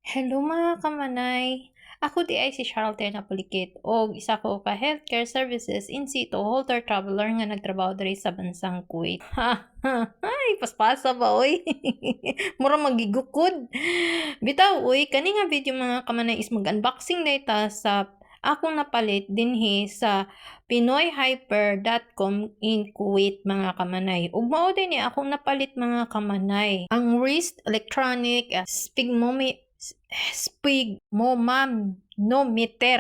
Hello mga kamanay! Ako di ay si Charlton Apulikit o isa ko ka healthcare services in situ holter traveler nga nagtrabaho diri sa bansang Kuwait. Ay, paspasa ba oy? Mura magigukod. Bitaw oy, kani nga video mga kamanay is mag-unboxing data sa akong napalit dinhi sa pinoyhyper.com in Kuwait mga kamanay. Ug mao din ni akong napalit mga kamanay. Ang wrist electronic spigmometer.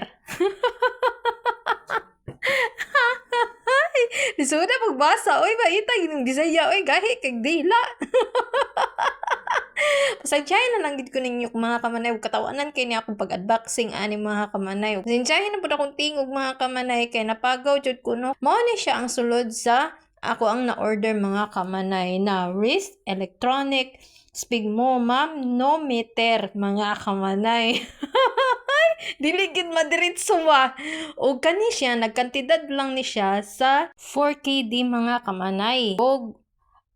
Lisuda pagbasa oy baita gining Bisaya oy gahi kag dila. Pasensyahan na lang gid ko ninyo mga kamanay ug katawanan kay ni akong pag-unboxing ani mga kamanay. Pasensyahan na pud akong tingog mga kamanay kay napagaw jud ko no. Mao ni siya ang sulod sa ako ang na-order mga kamanay na wrist electronic sphygmomanometer mga kamanay. Dili gid madiretso ba. Og kani siya nagkantidad lang ni siya sa 4KD mga kamanay. Og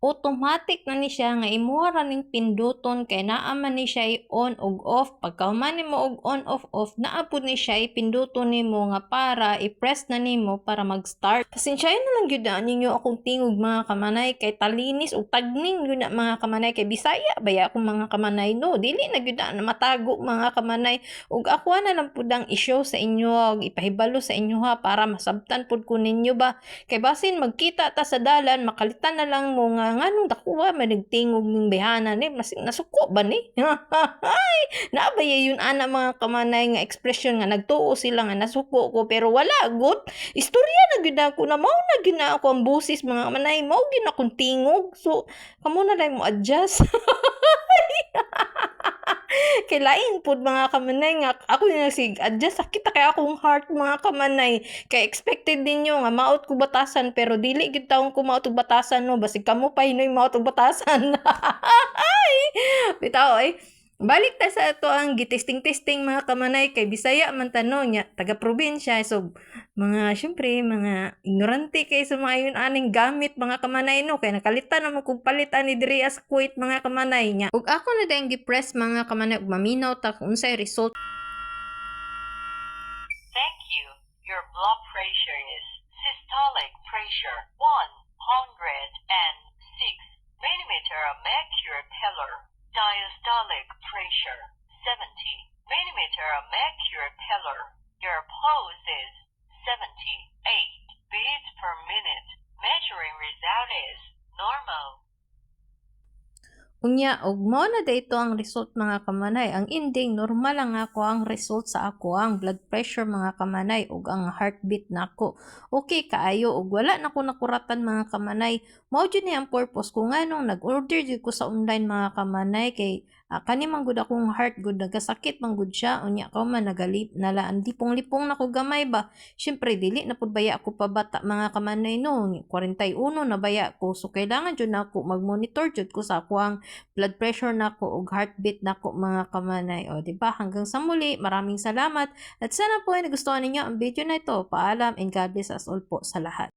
automatic na ni siya nga imuha ra ning pinduton kay naa man ni siya on ug off. Pagkahuman nimo og on off naa pud ni siya ipinduton nimo nga para i-press na nimo para mag-start. Pasensyahan na lang gyud ninyo akong tingog mga kamanay kay talinis ug tagning gyud na mga kamanay kay Bisaya baya akong mga kamanay no. Dili na gyud na matago mga kamanay ug ako na lang pud ang i-show sa inyo ug ipahibalo sa inyo ha para masabtan pud ko ninyo ba. Kay basin magkita ta sa dalan makalitan na lang mo nga nganong dakuha may nagtingog ning bihana ni nasuko ba ni? Ay, naabaya yun ana mga kamanay nga ekspresyon nga nagtuo sila nga nasuko ko pero wala gud. Istorya na gyud ako na mao na gyud na ako ang busis mga kamanay mao gyud akong tingog. So kamo na lang mo adjust. Kay lain pud mga kamanay nga ako yung sig-adjust sakit kay akong heart mga kamanay kay expected ninyo nga maot ko batasan pero dili gid taon ko maot og batasan no basig kamo pa hinoy maot og batasan. Ay bitaw ay balik ta sa ato ang gitesting-testing mga kamanay kay Bisaya man tanong nya taga probinsya so mga syempre mga ignorante kay sa mga yun aning gamit mga kamanay no kay nakalitan naman kog palit ani diri as Kuwait mga kamanay nya ug ako na dayang gi-press mga kamanay ug maminaw ta kung unsay result. Thank you. Your blood pressure is systolic pressure 106 millimeter of mercury pillar. Diastolic pressure 70 millimeter of mercury pillar. Your pulse is 78 beats per minute. Measuring result is normal. Unya og mao na dayto ang result mga kamanay. Ang ending normal lang ako ang result sa ako ang blood pressure mga kamanay ug ang heartbeat nako. Okay kaayo ug wala na ko nakuratan mga kamanay. Mao jud ni ang purpose ko nganong nag-order jud ko sa online mga kamanay kay kani man gud akong heart gud nagkasakit man gud siya unya ko man nagalip nalaan lipong-lipong na ko gamay ba. Syempre dili na pud baya ako pabata mga kamanay no. 41 na baya ko so kailangan jud nako mag-monitor jud ko sa ako ang blood pressure nako ug heartbeat nako mga kamanay. O di ba hanggang sa muli, maraming salamat at sana po ay nagustuhan ninyo ang video na ito. Paalam and God bless us all po sa lahat.